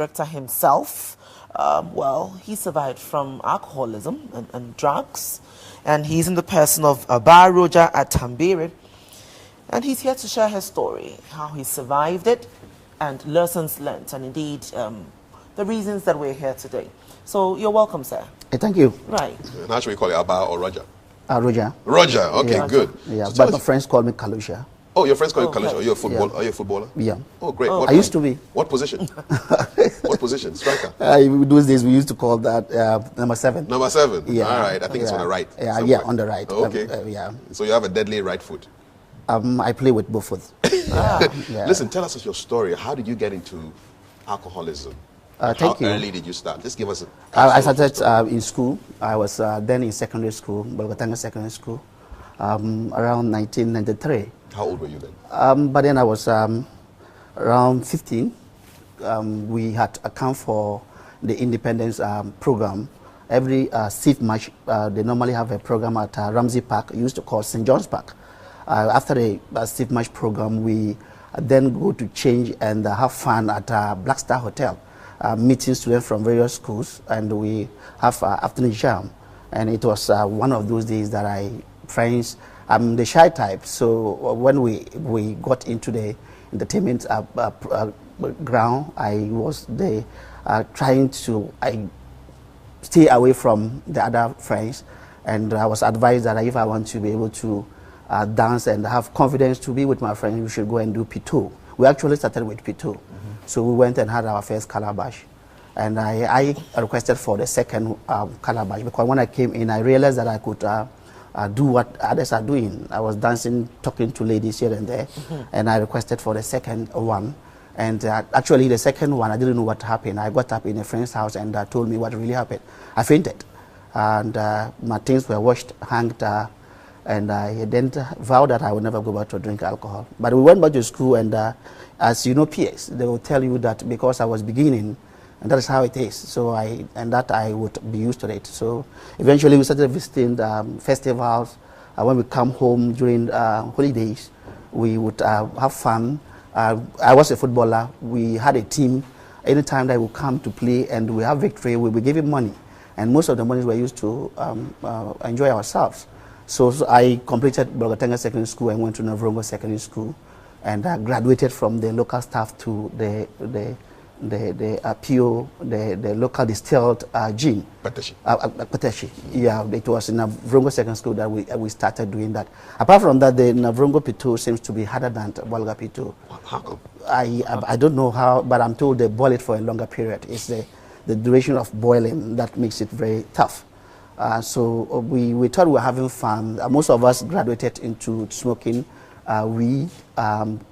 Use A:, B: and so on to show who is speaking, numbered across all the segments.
A: director himself. Well, he survived from alcoholism and drugs, and he's in the person of Bar Roger at Tambere, and he's here to share his story, how he survived it, and lessons learned, and indeed the reasons that we're here today. So you're welcome, sir.
B: Thank you.
A: Right.
C: How should we call it, Abba or Roger?
B: Roger.
C: Roger, okay,
B: yeah.
C: good.
B: Yeah,
C: so
B: but my friends call me Kalusha.
C: Oh, your friends call you
A: Okay.
C: Kalusha. Are you a football?
B: Yeah.
C: Are you a footballer?
B: Yeah.
C: Oh, great.
A: Oh.
C: What
B: I used to be.
C: What position? What position? Striker?
B: Those days we used to call that number 7.
C: Number 7?
B: Yeah.
C: All right, I think it's on the right.
B: Yeah,
C: somewhere.
B: on the right.
C: Okay.
B: Yeah.
C: So you have a deadly right foot.
B: I play with both foot. Yeah.
C: Listen, tell us your story. How did you get into alcoholism?
B: Thank
C: How
B: you.
C: early did you start? Just give us a...
B: I started in school. I was then in secondary school, Bolgatanga Secondary School, around 1993.
C: How old were you then?
B: But then I was around 15. We had account for the independence program. Every 6th March, they normally have a program at Ramsey Park, used to call St. John's Park. After the 6th March program, we then go to change and have fun at Black Star Hotel, meeting students from various schools, and we have afternoon jam. And it was one of those days that friends, I'm the shy type, so when we got into the entertainment ground, I was trying to stay away from the other friends, and I was advised that if I want to be able to dance and have confidence to be with my friends, we should go and do P2. We actually started with P2. So we went and had our first calabash. And I requested for the second calabash, because when I came in, I realized that I could do what others are doing. I was dancing, talking to ladies here and there, and I requested for the second one. And actually, the second one, I didn't know what happened. I got up in a friend's house and told me what really happened. I fainted, and my things were washed, hanged, and I then vowed that I would never go back to drink alcohol. But we went back to school, and as you know, peers, they will tell you that because I was beginning, and that is how it is. So I would be used to it. So eventually we started visiting festivals. When we come home during holidays, we would have fun. I was a footballer. We had a team. Anytime that we come to play and we have victory, we were given money. And most of the money were used to enjoy ourselves. So I completed Bolgatanga Secondary School and went to Navrongo Secondary School, and graduated from the local staff to the PO, the local distilled gin.
C: Pateshi.
B: Pateshi. Yeah, it was in Navrongo Secondary School that we started doing that. Apart from that, the Navrongo P2 seems to be harder than Bolga P2.
C: How come?
B: I don't know how, but I'm told they boil it for a longer period. It's the duration of boiling that makes it very tough. So we thought we were having fun. Most of us graduated into smoking weed,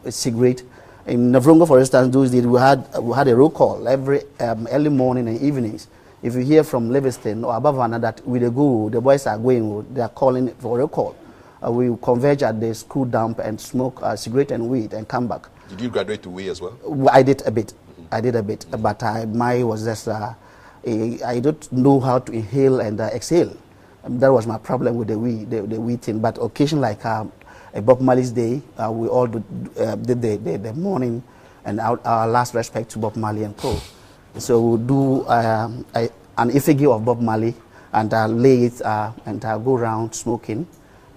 B: cigarette. In Navrongo, for instance, those days we had a roll call every early morning and evenings. If you hear from Livingston or Abavana that we go, the boys are going, they are calling for a roll call. We converge at the school dump and smoke cigarette and weed and come back.
C: Did you graduate to weed as well?
B: I did a bit. I did a bit, but mine was just I don't know how to inhale and exhale. That was my problem with the weed thing. But occasion like a Bob Marley's Day, we all did the morning and our last respect to Bob Marley and Co. So we'll do an effigy of Bob Marley and lay it and go around smoking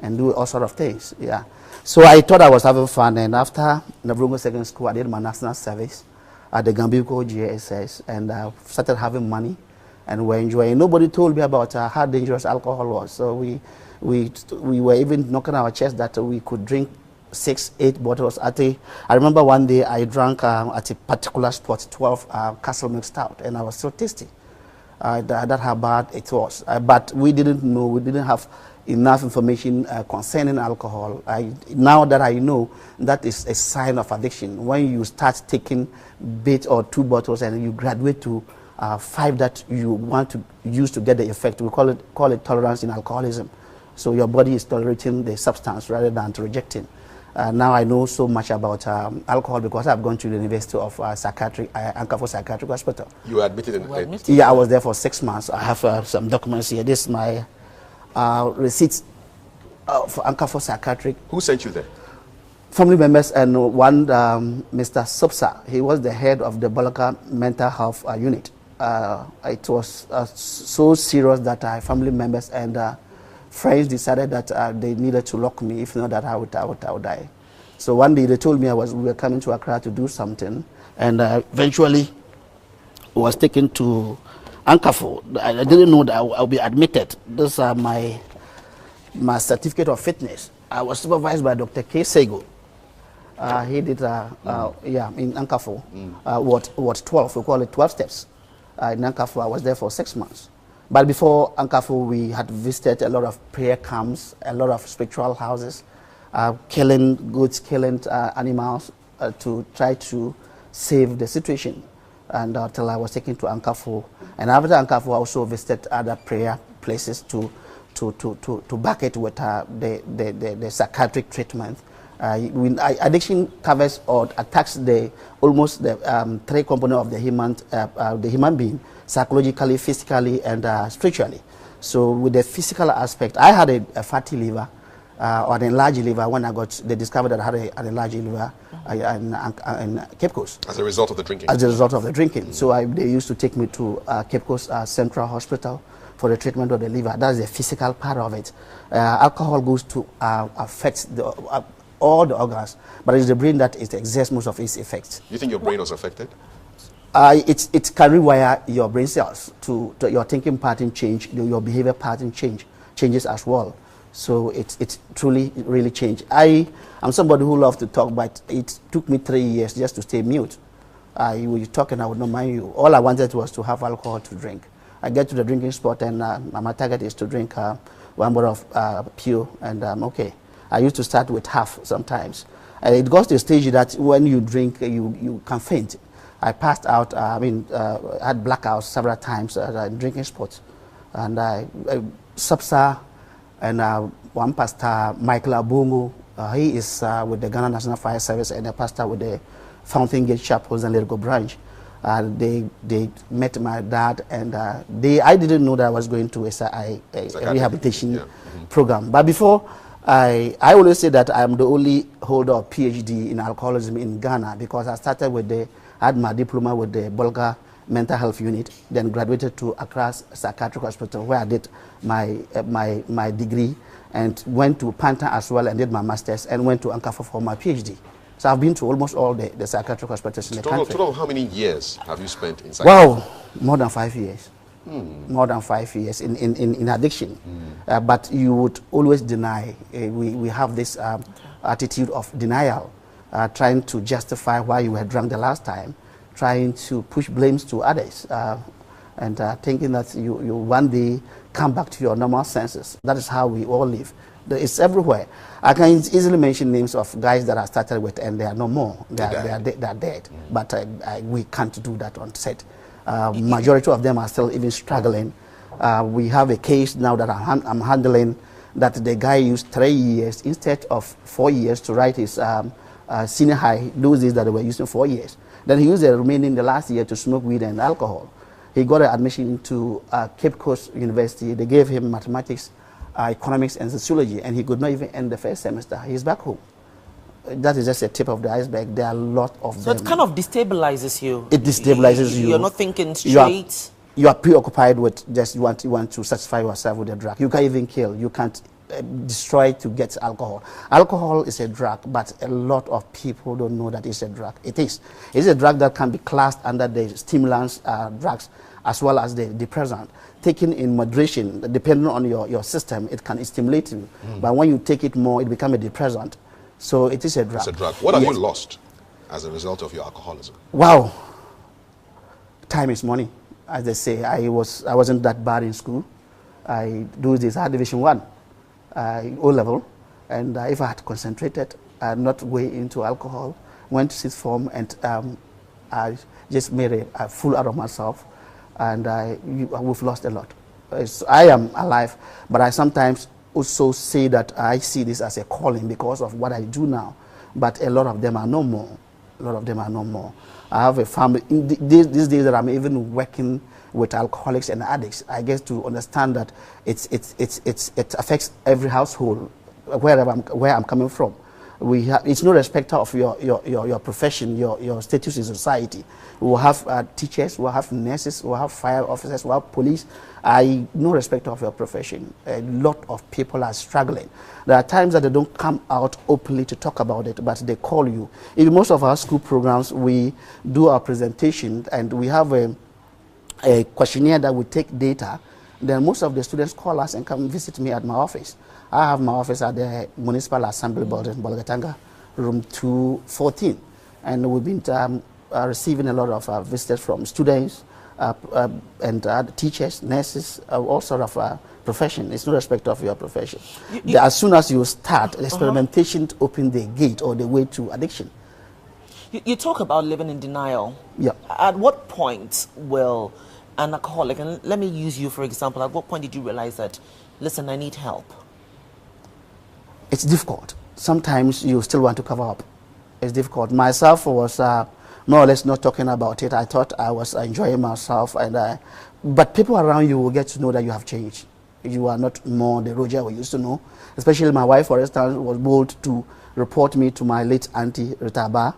B: and do all sort of things. Yeah. So I thought I was having fun, and after Navrongo Secondary School, I did my national service at the Gambiko GSS, and started having money, and we're enjoying. Nobody told me about how dangerous alcohol was. So we were even knocking our chest that we could drink 6, 8 bottles at a. I remember one day I drank at a particular spot 12 Castle Milk Stout, and I was so tasty. That's how bad it was. But we didn't know. We didn't have enough information concerning alcohol. Now that I know, that is a sign of addiction. When you start taking bit or 2 bottles and you graduate to 5 that you want to use to get the effect, we call it tolerance in alcoholism. So your body is tolerating the substance rather than to rejecting. Now I know so much about alcohol because I've gone to the University of Psychiatry, Ankara Psychiatric Hospital.
C: You were admitted in
B: Yeah, I was there for 6 months. I have some documents here. This is my receipts for Ankara Psychiatric.
C: Who sent you there?
B: family members, and one, Mr. Subsa, he was the head of the Bolaka mental health unit. It was so serious that family members and friends decided that they needed to lock me. If not, that I would die. So one day they told me we were coming to Accra to do something, and eventually was taken to Ankafo. I didn't know that I'll be admitted. These are my certificate of fitness. I was supervised by Dr. K. Sego. He did, in Ankafo, Ward 12, we call it 12 steps. In Ankafo, I was there for 6 months. But before Ankafo, we had visited a lot of prayer camps, a lot of spiritual houses, killing goods, killing animals to try to save the situation. And until I was taken to Ankafo. And after Ankafo, I also visited other prayer places to back it with the psychiatric treatment. Addiction covers or attacks almost the 3 components of the human being: psychologically, physically, and spiritually. So with the physical aspect, I had a fatty liver or an enlarged liver when they discovered that I had an enlarged liver in Cape Coast.
C: As a result of the drinking? As
B: a result of the drinking. So they used to take me to Cape Coast Central Hospital for the treatment of the liver. That's the physical part of it. Alcohol goes to affect all the organs, but it's the brain that it exerts most of its effects.
C: You think your brain was affected?
B: It can rewire your brain cells to your thinking pattern change, your behavior pattern changes as well. So it's truly really changed. I'm somebody who loves to talk, but it took me 3 years just to stay mute. You were talking, I would not mind you. All I wanted was to have alcohol to drink. I get to the drinking spot, and my target is to drink 1 bottle of pure, and I'm okay. I used to start with half sometimes. It goes to a stage that when you drink, you can faint. I passed out, had blackouts several times in drinking spots. And Sapsa and one pastor, Michael Abungu, he is with the Ghana National Fire Service and a pastor with the Fountain Gate Chapels and Lerigo Branch. They met my dad, and I didn't know that I was going to a rehabilitation program. But before, I always say that I'm the only holder of PhD in alcoholism in Ghana, because I started I had my diploma with the Bolga Mental Health Unit, then graduated to Accra Psychiatric Hospital, where I did my degree, and went to Panta as well and did my master's, and went to Ankafo for my PhD. So I've been to almost all the psychiatric hospitals in the country.
C: Total, how many years have you spent in psychiatry?
B: Wow, more than 5 years. More than 5 years in addiction. But you would always deny. We have this attitude of denial, trying to justify why you were drunk the last time, trying to push blames to others, and thinking that you one day come back to your normal senses. That is how we all live. It's everywhere. I can easily mention names of guys that I started with, and they are no more. They are dead. But we can't do that on set. Majority of them are still even struggling. We have a case now that I'm handling, that the guy used 3 years instead of 4 years to write his senior high. Those days that they were using 4 years. Then he used the remaining the last year to smoke weed and alcohol. He got an admission into Cape Coast University. They gave him mathematics, economics, and sociology, and he could not even end the first semester. He's back home. That is just a tip of the iceberg. There are a lot of them.
A: So it kind of destabilizes you.
B: It destabilizes you.
A: You're not thinking straight.
B: You are preoccupied with just you want to satisfy yourself with a drug. You can't even kill. You can't destroy to get alcohol. Alcohol is a drug, but a lot of people don't know that it's a drug. It is. It's a drug that can be classed under the stimulants drugs as well as the depressant. Taken in moderation, depending on your system, it can stimulate you. But when you take it more, it becomes a depressant. So it is a drug.
C: It's a drug. What have you lost as a result of your alcoholism?
B: Wow. Time is money, as they say. I wasn't that bad in school. I had Division 1, O level, and if I had concentrated, not way into alcohol, went to sixth form, and I just made a fool out of myself, and we've lost a lot. I am alive, but I sometimes also say that I see this as a calling because of what I do now, but a lot of them are no more. A lot of them are no more. I have a family. These days that I'm even working with alcoholics and addicts, I get to understand that it affects every household, where I'm coming from. It's no respecter of your profession, your status in society. We'll have teachers, we'll have nurses, we'll have fire officers, we'll have police. No respect of your profession. A lot of people are struggling. There are times that they don't come out openly to talk about it, but they call you. In most of our school programs, we do our presentation, and we have a questionnaire that we take data. Then most of the students call us and come visit me at my office. I have my office at the Municipal Assembly Building, Bolgatanga, room 214. And we've been receiving a lot of visitors from students and teachers, nurses, all sort of profession. It's no respect of your profession. As soon as you start, experimentation open the gate or the way to addiction.
A: You talk about living in denial.
B: Yeah.
A: At what point will an alcoholic, and let me use you for example, at what point did you realize that, listen, I need help?
B: It's difficult. Sometimes you still want to cover up. It's difficult. Myself was more or less not talking about it. I thought I was enjoying myself, but people around you will get to know that you have changed. You are not more the Roger we used to know. Especially my wife, for instance, was bold to report me to my late auntie, Ritaba.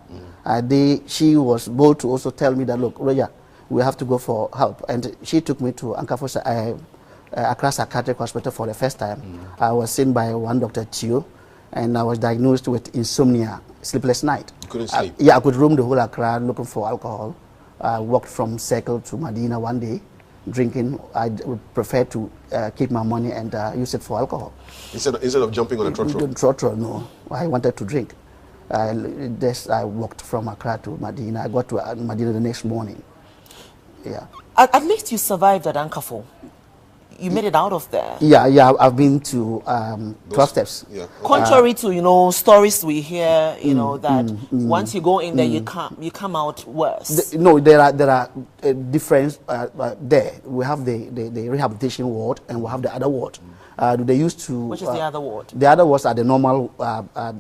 B: She was bold to also tell me that, look, Roger, we have to go for help. And she took me to Accra Psychiatric Hospital for the first time. I was seen by one Dr. Tio, and I was diagnosed with insomnia, sleepless night.
C: You couldn't sleep?
B: Yeah, I could roam the whole Accra looking for alcohol. I walked from Circle to Medina one day, drinking. I would prefer to keep my money and use it for alcohol.
C: Instead of jumping on a trotro?
B: Trotro, no. I wanted to drink. I walked from Accra to Medina. I got to Medina the next morning. Yeah.
A: At least you survived at Ankafo. You made it out of there.
B: Yeah, I've been to 12 steps.
C: Yeah.
A: Contrary to, stories we hear, that once you go in there, you come out worse.
B: There are different there. We have the rehabilitation ward, and we have the other ward. They used to.
A: Which is the other ward?
B: The other wards are the normal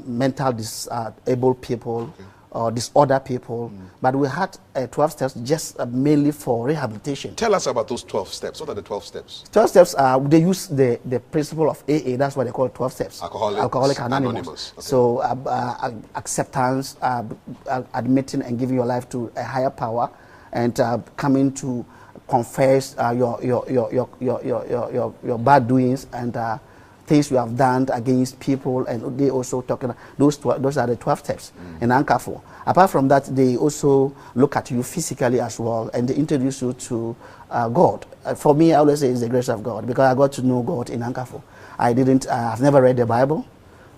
B: mental disabled people. Or disorder people, but we had 12 steps just mainly for rehabilitation.
C: Tell us about those 12 steps. What are the 12 steps?
B: 12 steps, they use the principle of AA, that's why they call it 12 steps. Alcoholic Anonymous. Okay. So acceptance, admitting and giving your life to a higher power, and coming to confess your bad doings and things you have done against people, and they also talking. Those are the 12 steps in Ankafo. Apart from that, they also look at you physically as well, and they introduce you to God. For me, I always say it's the grace of God, because I got to know God in Ankafo. I've never read the Bible,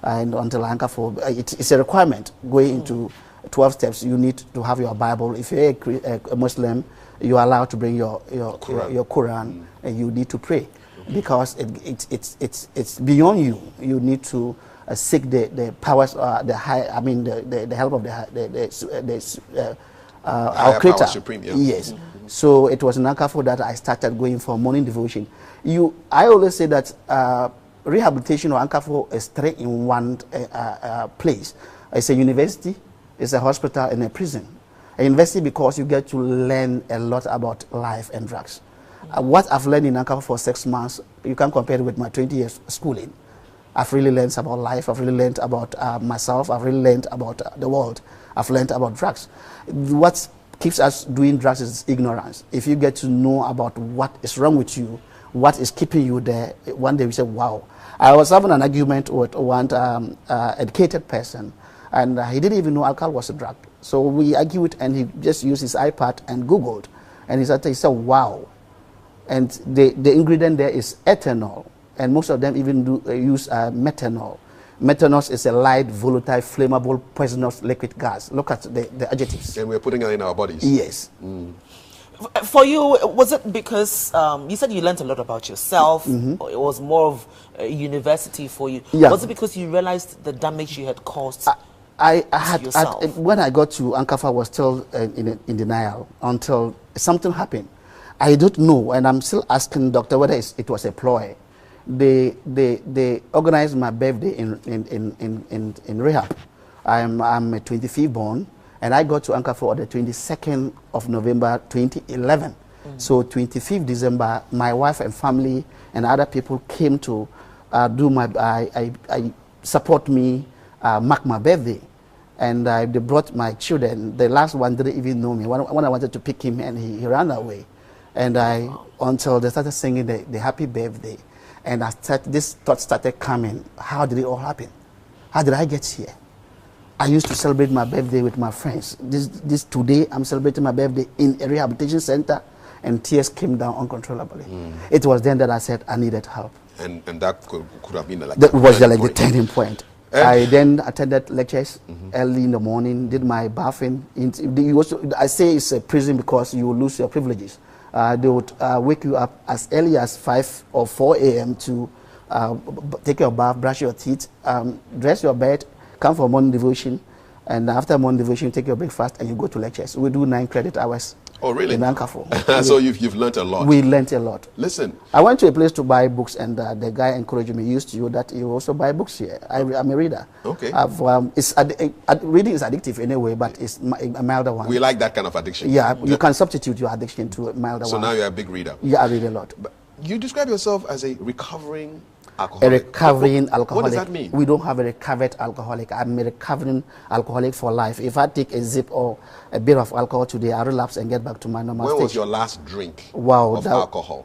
B: and until Ankafo, it's a requirement going into 12 steps. You need to have your Bible. If you're a Muslim, you are allowed to bring your Quran, and you need to pray. Because it's beyond you. You need to seek the powers, the help of our Creator.
C: Supreme, yeah.
B: Yes. So it was in Ankafo that I started going for morning devotion. I always say that rehabilitation or Ankafo is 3 in 1 place. It's a university, it's a hospital, and a prison. A university because you get to learn a lot about life and drugs. What I've learned in Ankafo for 6 months, you can compare it with my 20 years schooling. I've really learned about life. I've really learned about myself. I've really learned about the world. I've learned about drugs. What keeps us doing drugs is ignorance. If you get to know about what is wrong with you, what is keeping you there, one day we say, wow. I was having an argument with one educated person, and he didn't even know alcohol was a drug. So we argued, and he just used his iPad and Googled, and he said, wow. And the ingredient there is ethanol, and most of them even use methanol. Methanol is a light, volatile, flammable, poisonous liquid gas. Look at the adjectives.
C: And we're putting it in our bodies.
B: Yes.
A: For you, was it because you said you learned a lot about yourself, or it was more of a university for you?
B: Yeah.
A: Was it because you realized the damage you had caused yourself?
B: When I got to Ankafo, I was still in denial until something happened. I don't know, and I'm still asking doctor whether it was a ploy. They organized my birthday in rehab. I'm a 25th born, and I got to Ankafo on the 22nd of November 2011. So 25th December, my wife and family and other people came to support me, mark my birthday. And they brought my children. The last one didn't even know me. When I wanted to pick him, and he ran away. And until they started singing the happy birthday. And this thought started coming. How did it all happen? How did I get here? I used to celebrate my birthday with my friends. Today, I'm celebrating my birthday in a rehabilitation center, and tears came down uncontrollably. It was then that I said I needed help.
C: And that could have been like
B: that was like the turning point. I then attended lectures early in the morning, did my bathing. I say it's a prison because you will lose your privileges. They would wake you up as early as 5 or 4 a.m. to take your bath, brush your teeth, dress your bed, come for morning devotion, and after morning devotion, take your breakfast, and you go to lectures. We do 9 credit hours.
C: Oh, really?
B: In Ankafo.
C: So you've learned a lot.
B: We learned a lot.
C: Listen.
B: I went to a place to buy books, and the guy encouraged me, used you that you also buy books here. I'm a reader.
C: Okay.
B: Reading is addictive anyway, but it's a milder one.
C: We like that kind of addiction.
B: Yeah, you can substitute your addiction to a milder one.
C: So now you're a big reader.
B: Yeah, I read a lot.
C: But you describe yourself as a recovering alcoholic.
B: A recovering alcoholic.
C: What does that mean?
B: We don't have a recovered alcoholic. I'm a recovering alcoholic for life. If I take a sip or a bit of alcohol today, I relapse and get back to my normal state.
C: When was your last drink of alcohol?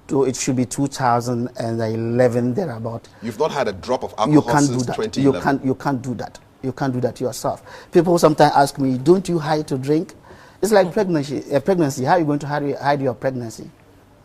B: It should be 2011 thereabout.
C: You've not had a drop of alcohol since 2011?
B: You can't do that. You can't do that yourself. People sometimes ask me, don't you hide to drink? It's like pregnancy. How are you going to hide your pregnancy?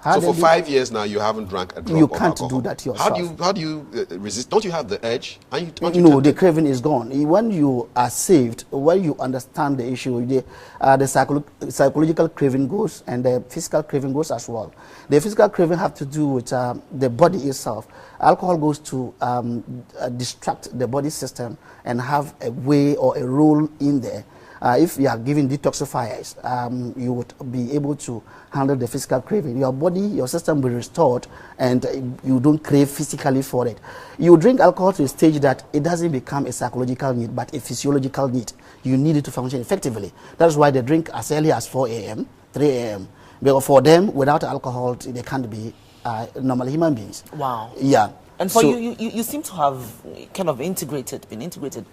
C: So for 5 years now, you haven't drank a drop of alcohol.
B: You can't do that yourself.
C: How do you resist? Don't you have the urge?
B: No, the craving is gone. When you are saved, when you understand the issue, the psychological craving goes, and the physical craving goes as well. The physical craving have to do with the body itself. Alcohol goes to distract the body system and have a way or a role in there. If you are given detoxifiers, you would be able to handle the physical craving. Your body, your system will be restored, and you don't crave physically for it. You drink alcohol to a stage that it doesn't become a psychological need, but a physiological need. You need it to function effectively. That's why they drink as early as 4 a.m., 3 a.m. Because for them, without alcohol, they can't be normal human beings.
A: Wow.
B: Yeah.
A: And for you seem to have kind of been integrated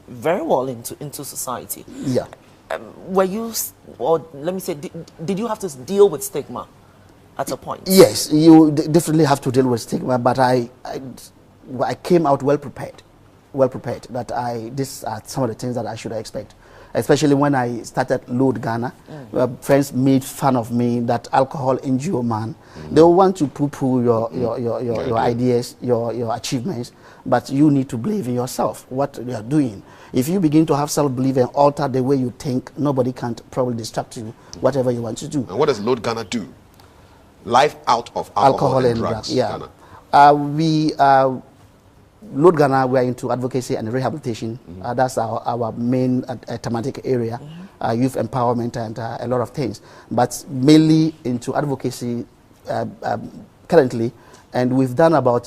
A: very well into society.
B: Yeah.
A: Were you, or let me say, did you have to deal with stigma at a point?
B: Yes, you definitely have to deal with stigma, but I came out well prepared. That these are some of the things that I should expect. Especially when I started Load Ghana, friends made fun of me that alcohol injure man. They want to poo-poo your ideas, your achievements, but you need to believe in yourself, what you are doing. If you begin to have self-belief and alter the way you think, nobody can probably distract you, whatever you want to do.
C: And what does Load Ghana do? Life out of alcohol and drugs.
B: Yeah. Load Ghana, we are into advocacy and rehabilitation. That's our main thematic area, youth empowerment and a lot of things. But mainly into advocacy currently, and we've done about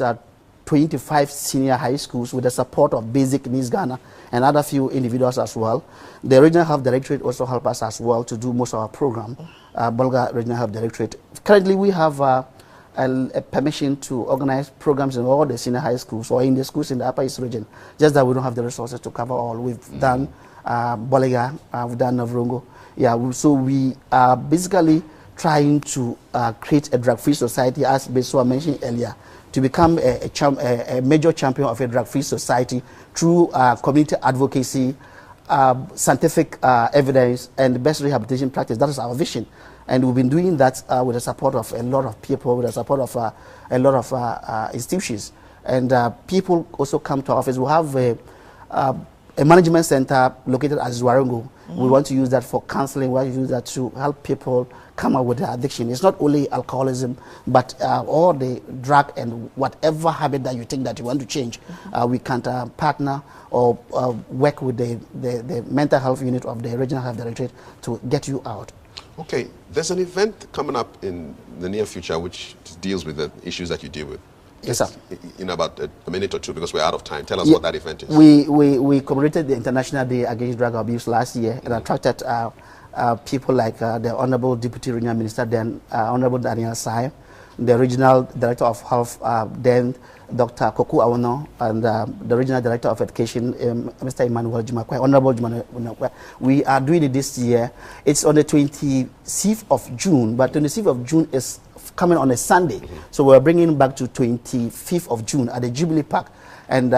B: 25 senior high schools with the support of Basic Needs Ghana and other few individuals as well. The Regional Health Directorate also help us as well to do most of our program, Bolga Regional Health Directorate. Currently, we have a permission to organize programs in all the senior high schools or in the schools in the Upper East region, just that we don't have the resources to cover all. We've done Bolega, we've done Navrongo. Yeah, so we are basically trying to create a drug-free society, as Besua mentioned earlier, to become a major champion of a drug-free society through community advocacy, scientific evidence, and best rehabilitation practice. That is our vision. And we've been doing that with the support of a lot of people, with the support of a lot of institutions. And people also come to our office. We have a management center located at Zwarongo. We want to use that for counseling. We want to use that to help people come out with their addiction. It's not only alcoholism, but all the drug and whatever habit that you think that you want to change. We can partner or work with the mental health unit of the Regional Health Directorate to get you out.
C: Okay, there's an event coming up in the near future which deals with the issues that you deal with.
B: Yes, sir.
C: In about a minute or two, because we're out of time. Tell us what that event is.
B: We commemorated the International Day Against Drug Abuse last year and attracted people like the Honorable Deputy Regional Minister, then Honorable Daniel Sai, the regional director of health, then Dr. Koku Awono, and the regional director of education, Mr. Emmanuel Jumakwe, Honorable Jumakwe. We are doing it this year. It's on the 26th of June, but 26th of June is coming on a Sunday. So we're bringing back to 25th of June at the Jubilee Park. And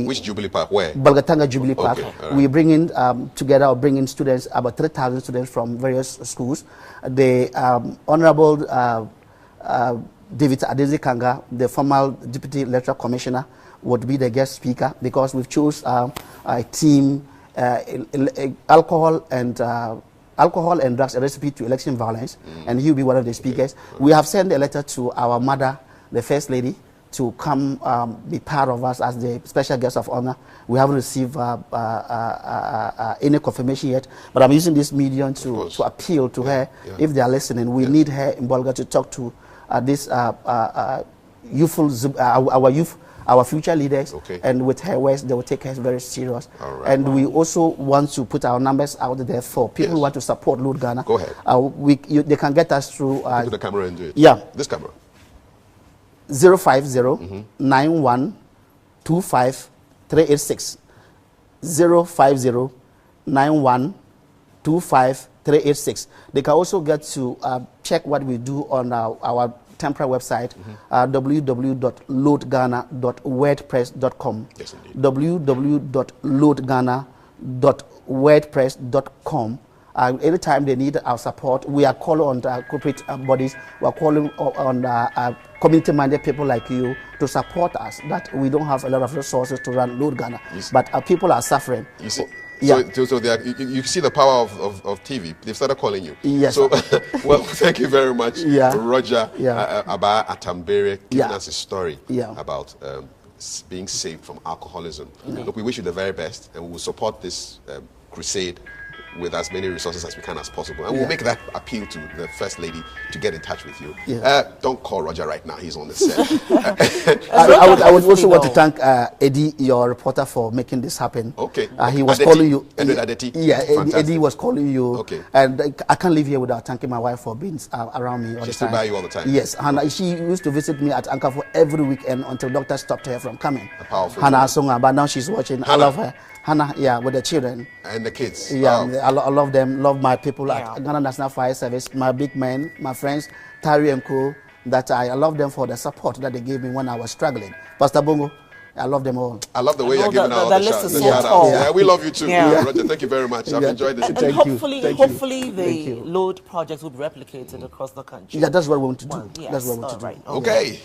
C: Which Jubilee Park? Where?
B: Balgatanga Jubilee Park.
C: Okay, right.
B: We bring in together, bringing students, about 3,000 students from various schools. The Honorable David Adezi Kanga, the former Deputy Electoral Commissioner, would be the guest speaker because we've chose a team, alcohol and drugs, a recipe to election violence, and he'll be one of the speakers. We have sent a letter to our mother, the First Lady, to come be part of us as the special guest of honor. We haven't received any confirmation yet, but I'm using this medium to appeal to her. If they are listening. We need her in Bolga to talk to this youthful, our youth, our future leaders, and with her words, they will take her very serious. And we also want to put our numbers out there for people who want to support Lord Ghana.
C: Go ahead.
B: They can get us through.
C: Put the camera and do it.
B: Yeah.
C: This camera.
B: 050-9125-386. 050-9125-386. They can also get to check what we do on our temporary website, www.loadghana.wordpress.com.
C: Yes, indeed.
B: www.loadghana.wordpress.com. Anytime they need our support, we are calling on the corporate bodies, we are calling on community-minded people like you to support us. That we don't have a lot of resources to run Load Ghana, but our people are suffering.
C: You see,
B: Yeah.
C: so they are, you see the power of TV. They've started calling you.
B: Yes.
C: So, well, thank you very much, Roger
B: Yeah.
C: Aba Atambere, giving
B: Yeah.
C: us a story
B: Yeah.
C: about being saved from alcoholism. Look, we wish you the very best, and we will support this crusade with as many resources as we can as possible. And we'll make that appeal to the First Lady to get in touch with you. Don't call Roger right now. He's on the set.
B: I would also want to thank Eddie, your reporter, for making this happen.
C: Okay.
B: He was
C: Adeti.
B: calling you.
C: Adeti.
B: Yeah, Eddie was calling you.
C: Okay.
B: And I can't live here without thanking my wife for being around me all the time.
C: She stood by you all the time.
B: Yes. Hannah, she used to visit me at Anchor for every weekend until doctor stopped her from coming.
C: A powerful
B: Hannah
C: woman.
B: Asonga, but now she's watching.
C: Hannah.
B: I love her. Hannah, yeah, with the children.
C: And the kids.
B: Yeah,
C: Wow.
B: I love them, love my people at Ghana National Fire Service, my big men, my friends, Tari and Co. That I love them for the support that they gave me when I was struggling. Pastor Bongo, I love them all.
C: I love the way you're giving out
A: the
C: the
A: list is so
C: shout
A: tall.
C: out. Yeah, we love you too.
A: Yeah.
C: Roger, thank you very much. I've enjoyed this.
A: And
B: Thank you.
A: hopefully,
B: Thank you.
A: hopefully
B: Thank
A: the
B: you.
A: load projects will be replicated across the country.
B: Yeah, that's what we want to do.
A: Yes,
B: That's what we want to
A: all
B: do.
A: right.
C: Okay.